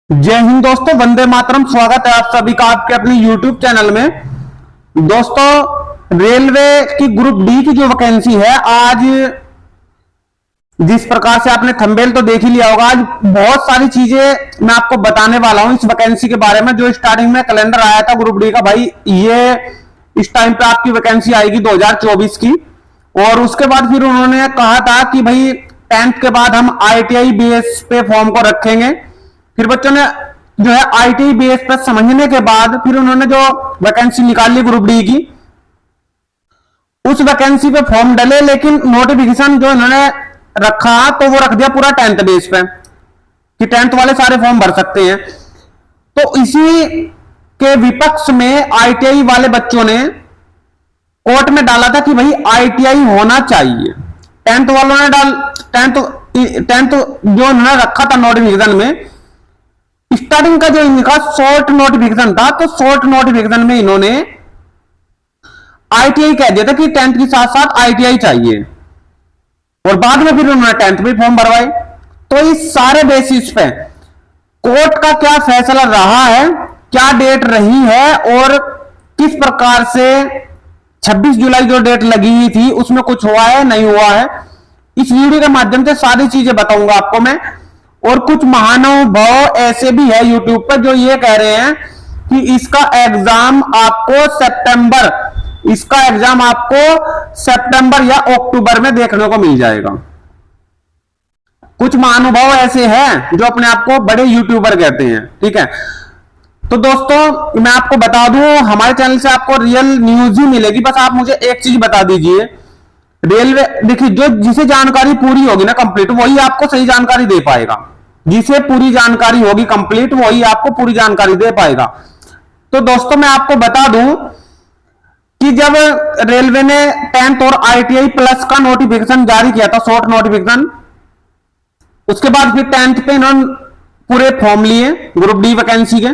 जय हिंद दोस्तों, वंदे मातरम। स्वागत है आप सभी का आपके अपने YouTube चैनल में। दोस्तों, रेलवे की ग्रुप डी की जो वैकेंसी है, आज जिस प्रकार से आपने थंबनेल तो देख ही लिया होगा, आज बहुत सारी चीजें मैं आपको बताने वाला हूं इस वैकेंसी के बारे में। जो स्टार्टिंग में कैलेंडर आया था ग्रुप डी का, भाई ये इस टाइम पे आपकी वैकेंसी आएगी 2024 की। और उसके बाद फिर उन्होंने कहा था कि भाई 10th के बाद हम ITI बेस पे फॉर्म को रखेंगे। फिर बच्चों ने जो है ITI बेस पर समझने के बाद फिर उन्होंने जो वैकेंसी निकाली ग्रुप डी की, उस वैकेंसी पे फॉर्म डले, लेकिन नोटिफिकेशन जो इन्होंने रखा तो वो रख दिया पूरा 10th बेस पे कि 10th वाले सारे फॉर्म भर सकते हैं। तो इसी के विपक्ष में ITI वाले बच्चों ने कोर्ट में डाला था कि भाई ITI होना चाहिए। 10th वालों ने 10th जो उन्होंने रखा था नोटिफिकेशन में, स्टार्टिंग का जो इनका शॉर्ट नोटिफिकेशन था, तो शॉर्ट नोटिफिकेशन में इन्होंने ITI कह दिया था कि 10th के साथ साथ ITI चाहिए, और बाद में फिर उन्होंने 10th भी फॉर्म भरवाए। तो इस सारे बेसिस पे कोर्ट का क्या फैसला रहा है, क्या डेट रही है, और किस प्रकार से 26 जुलाई जो डेट लगी हुई थी उसमें कुछ हुआ है नहीं हुआ है, इस वीडियो के माध्यम से सारी चीजें बताऊंगा आपको मैं। और कुछ महानुभाव ऐसे भी है यूट्यूब पर जो ये कह रहे हैं कि इसका एग्जाम आपको सितंबर या अक्टूबर में देखने को मिल जाएगा। कुछ महानुभाव ऐसे हैं जो अपने आप को बड़े यूट्यूबर कहते हैं, ठीक है। तो दोस्तों, मैं आपको बता दूं, हमारे चैनल से आपको रियल न्यूज ही मिलेगी। बस आप मुझे एक चीज बता दीजिए, रेलवे देखिए, जो जिसे जानकारी पूरी होगी ना कंप्लीट, वही आपको सही जानकारी दे पाएगा। जिसे पूरी जानकारी होगी कंप्लीट, वही आपको पूरी जानकारी दे पाएगा। तो दोस्तों, मैं आपको बता दूं कि जब रेलवे ने 10th और ITI प्लस का नोटिफिकेशन जारी किया था, शॉर्ट नोटिफिकेशन, उसके बाद फिर 10th पे इन्होंने पूरे फॉर्म लिए ग्रुप डी वैकेंसी के।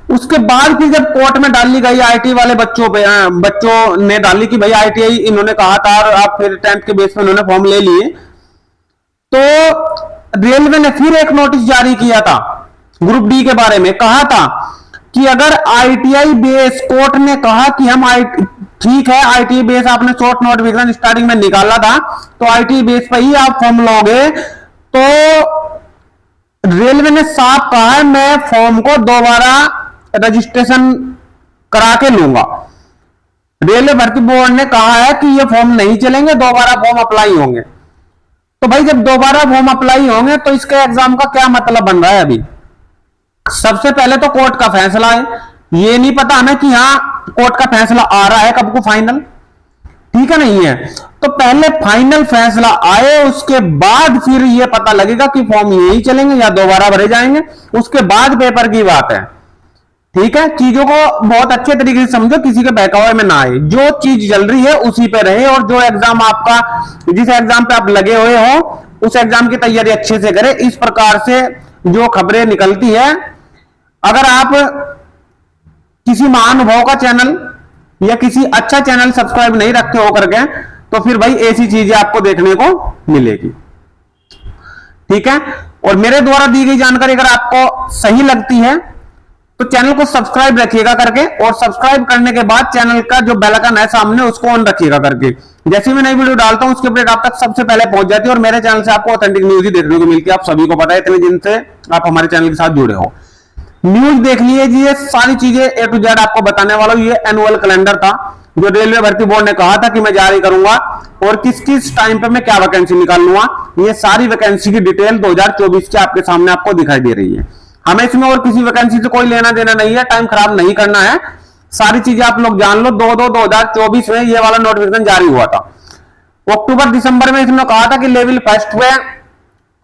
उसके बाद फिर जब कोर्ट में डाली गई ITI वाले बच्चों ने डाली कि भाई ITI इन्होंने कहा था, और आप फिर 10th के बेस पे इन्होंने फॉर्म ले लिए, तो रेलवे ने फिर एक नोटिस जारी किया था ग्रुप डी के बारे में। कहा था कि अगर ITI बेस, कोर्ट ने कहा कि हम ठीक है, ITI बेस आपने शॉर्ट नोटिफिकेशन स्टार्टिंग में निकाला था, तो ITI बेस पर ही आप फॉर्म लोगे। तो रेलवे ने साफ कहा है, मैं फॉर्म को दोबारा रजिस्ट्रेशन करा के लूंगा। रेलवे भर्ती बोर्ड ने कहा है कि ये फॉर्म नहीं चलेंगे, दोबारा फॉर्म अप्लाई होंगे। तो भाई जब दोबारा फॉर्म अप्लाई होंगे तो इसके एग्जाम का क्या मतलब बन रहा है? अभी सबसे पहले तो कोर्ट का फैसला है, ये नहीं पता हमें कि हाँ कोर्ट का फैसला आ रहा है कब को फाइनल, ठीक है, नहीं है। तो पहले फाइनल फैसला आए, उसके बाद फिर ये पता लगेगा कि फॉर्म यही चलेंगे या दोबारा भरे जाएंगे। उसके बाद पेपर की बात है, ठीक है। चीजों को बहुत अच्छे तरीके से समझो, किसी के बहकावे में ना आए। जो चीज चल रही है उसी पे रहे, और जो एग्जाम आपका, जिस एग्जाम पे आप लगे हुए हो, उस एग्जाम की तैयारी अच्छे से करें। इस प्रकार से जो खबरें निकलती है, अगर आप किसी महानुभाव का चैनल या किसी अच्छा चैनल सब्सक्राइब नहीं रखे हो करके, तो फिर भाई ऐसी चीजें आपको देखने को मिलेगी, ठीक है। और मेरे द्वारा दी गई जानकारी अगर आपको सही लगती है तो चैनल को सब्सक्राइब रखिएगा करके, और सब्सक्राइब करने के बाद चैनल का जो बेल आइकन है सामने, उसको ऑन रखिएगा करके। जैसे मैं नई वीडियो डालता हूं उसकी अपडेट आप तक सबसे पहले पहुंच जाती है, और मेरे चैनल से आपको ऑथेंटिक न्यूज ही देखने को मिलती है। आप सभी को पता है, इतने दिन से आप हमारे चैनल के साथ जुड़े हो। न्यूज देख लीजिए, सारी चीजें A to Z आपको बताने वाला हूं। ये एनुअल कैलेंडर था जो रेलवे भर्ती बोर्ड ने कहा था कि मैं जारी करूंगा, और किस किस टाइम पे मैं क्या वैकेंसी निकाल लूंगा। ये सारी वैकेंसी की डिटेल 2024 के आपके सामने आपको दिखाई दे रही है। हमें इसमें और किसी वैकेंसी से कोई लेना देना नहीं है, टाइम खराब नहीं करना है, सारी चीजें आप लोग जान लो। 2024 में ये वाला नोटिफिकेशन जारी हुआ था। अक्टूबर दिसंबर में इसने कहा था कि लेवल फर्स्ट पे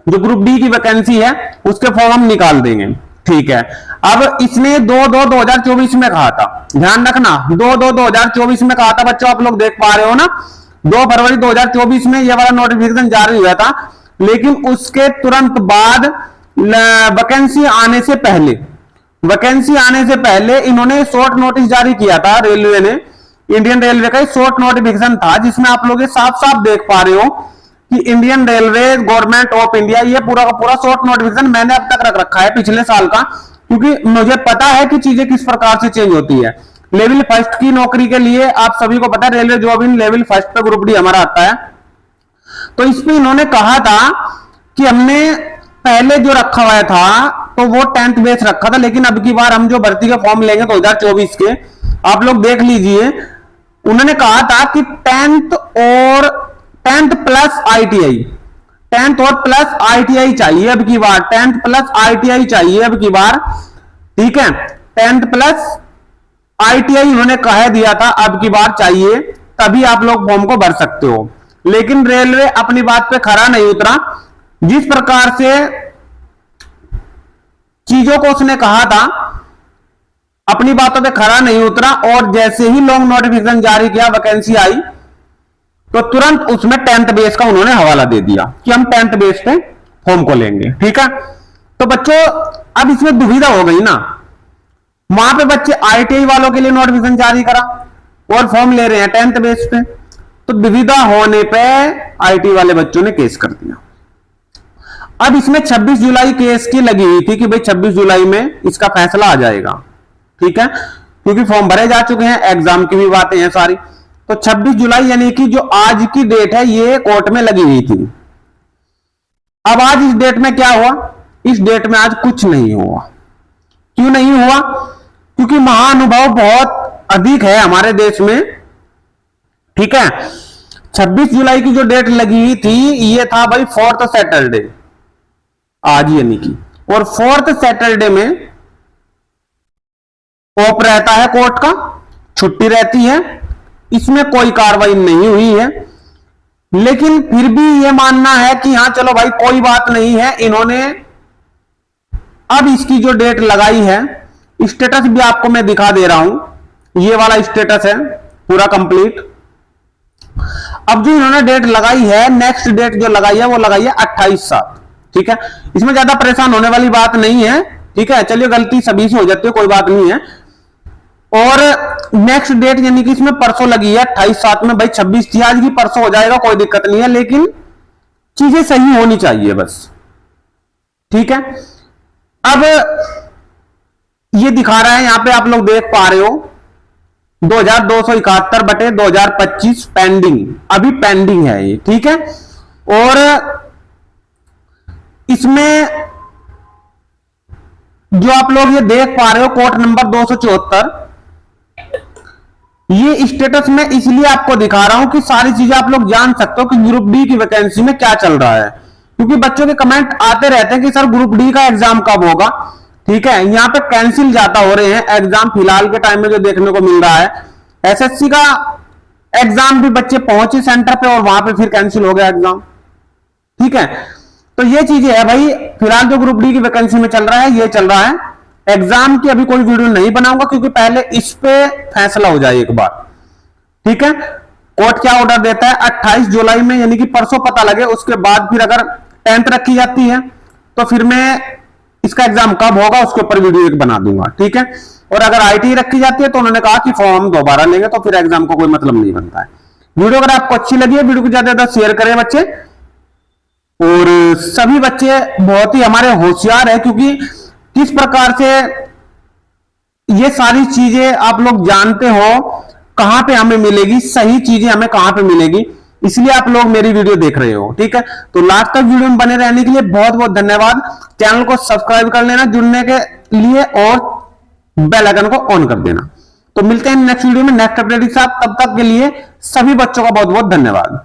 जो ग्रुप डी की वैकेंसी है उसके फॉर्म हम निकाल देंगे, ठीक है। अब इसने 2/2/2024 में कहा था, ध्यान रखना, 2/2/2024 में कहा था बच्चों, आप लोग देख पा रहे हो ना। 2 फरवरी 2024 में यह वाला नोटिफिकेशन जारी हुआ था, लेकिन उसके तुरंत बाद वैकेंसी आने से पहले इन्होंने शॉर्ट नोटिस जारी किया था। रेलवे ने, इंडियन रेलवे का शॉर्ट नोटिफिकेशन था, जिसमें आप लोग साफ साफ देख पा रहे हो कि Indian railway government of India, ये पूरा का पूरा शॉर्ट नोटिफिकेशन मैंने अब तक रख रखा है पिछले साल का, क्योंकि मुझे पता है कि चीजें किस प्रकार से चेंज होती है। लेवल फर्स्ट की नौकरी के लिए आप सभी को पता है railway job in level first पे ग्रुप डी हमारा आता है। तो इसमें इन्होंने कहा था कि हमने पहले जो रखा हुआ था तो वो 10th बेस रखा था, लेकिन अब की बार हम जो भर्ती के फॉर्म लेंगे 2024 के, आप लोग देख लीजिए, उन्होंने कहा था कि 10th और 10th प्लस ITI, 10th और प्लस ITI चाहिए अब की बार, 10th प्लस ITI चाहिए अब की बार, ठीक है। 10th प्लस ITI उन्होंने कह दिया था अब की बार चाहिए, तभी आप लोग फॉर्म को भर सकते हो। लेकिन रेलवे अपनी बात पे खरा नहीं उतरा। जिस प्रकार से चीजों को उसने कहा था, अपनी बातों पे खरा नहीं उतरा, और जैसे ही लॉन्ग नोटिफिकेशन जारी किया, वैकेंसी आई, तो तुरंत उसमें 10th बेस का उन्होंने हवाला दे दिया कि हम 10th बेस पे फॉर्म को लेंगे, ठीक है। तो बच्चों अब इसमें दुविधा हो गई ना, वहां पे बच्चे ITI वालों के लिए नोटिफिकेशन जारी करा और फॉर्म ले रहे हैं 10th बेस पे, तो दुविधा होने पे ITI वाले बच्चों ने केस कर दिया। अब इसमें 26 जुलाई केस की लगी हुई थी कि भाई 26 जुलाई में इसका फैसला आ जाएगा, ठीक है, क्योंकि फॉर्म भरे जा चुके हैं, एग्जाम की भी बातें हैं सारी। तो 26 जुलाई यानी कि जो आज की डेट है ये कोर्ट में लगी हुई थी। अब आज इस डेट में क्या हुआ? इस डेट में आज कुछ नहीं हुआ। क्यों नहीं हुआ? क्योंकि महाअनुभव बहुत अधिक है हमारे देश में, ठीक है। 26 जुलाई की जो डेट लगी हुई थी ये था भाई 4th सैटरडे, आज यानी कि, और 4th सैटरडे में ऑफ रहता है, कोर्ट का छुट्टी रहती है, इसमें कोई कार्रवाई नहीं हुई है। लेकिन फिर भी यह मानना है कि हाँ चलो भाई कोई बात नहीं है, इन्होंने अब इसकी जो डेट लगाई है, स्टेटस भी आपको मैं दिखा दे रहा हूं, ये वाला स्टेटस है पूरा कंप्लीट। अब जो इन्होंने डेट लगाई है, नेक्स्ट डेट जो लगाई है वो लगाई है 28/7, ठीक है। इसमें ज्यादा परेशान होने वाली बात नहीं है, ठीक है। चलिए गलती सभी से हो जाती है, कोई बात नहीं है। और नेक्स्ट डेट यानी कि इसमें परसों लगी है 28/7 में, भाई 26 थी आज की, परसों हो जाएगा, कोई दिक्कत नहीं है, लेकिन चीजें सही होनी चाहिए बस, ठीक है। अब ये दिखा रहा है यहां पे, आप लोग देख पा रहे हो 2271/2025 पेंडिंग, अभी पेंडिंग है ये, ठीक है। और इसमें जो आप लोग ये देख पा रहे हो कोर्ट नंबर 274, ये स्टेटस में इसलिए आपको दिखा रहा हूं कि सारी चीजें आप लोग जान सकते हो कि ग्रुप डी की वैकेंसी में क्या चल रहा है, क्योंकि बच्चों के कमेंट आते रहते हैं कि सर ग्रुप डी का एग्जाम कब होगा, ठीक है। यहां पे कैंसिल ज्यादा हो रहे हैं एग्जाम, फिलहाल के टाइम में जो देखने को मिल रहा है, SSC का एग्जाम भी बच्चे पहुंचे सेंटर पे और वहां पे फिर कैंसिल हो गया एग्जाम, ठीक है। तो ये चीजें है भाई, फिलहाल जो ग्रुप डी की वैकेंसी में चल रहा है ये चल रहा है। एग्जाम की अभी कोई वीडियो नहीं बनाऊंगा, क्योंकि पहले इस पे फैसला हो जाए एक बार, ठीक है। कोर्ट क्या ऑर्डर देता है 28 जुलाई में, यानी कि परसों पता लगे, उसके बाद फिर अगर 10th रखी जाती है तो फिर मैं इसका एग्जाम कब होगा उसके ऊपर वीडियो एक बना दूंगा, ठीक है। और अगर ITI रखी जाती है तो उन्होंने कहा कि फॉर्म दोबारा लेंगे, तो फिर एग्जाम को कोई मतलब नहीं बनता है। वीडियो अगर आपको अच्छी लगी है, वीडियो को ज्यादा ज्यादा शेयर करें बच्चे, और सभी बच्चे बहुत ही हमारे होशियार है, क्योंकि किस प्रकार से ये सारी चीजें आप लोग जानते हो कहां पे हमें मिलेगी, सही चीजें हमें कहां पे मिलेगी, इसलिए आप लोग मेरी वीडियो देख रहे हो, ठीक है। तो लास्ट तक वीडियो में बने रहने के लिए बहुत बहुत धन्यवाद। चैनल को सब्सक्राइब कर लेना जुड़ने के लिए, और बेल आइकन को ऑन कर देना। तो मिलते हैं नेक्स्ट वीडियो में नेक्स्ट अपडेट के साथ, तब तक के लिए सभी बच्चों का बहुत बहुत धन्यवाद।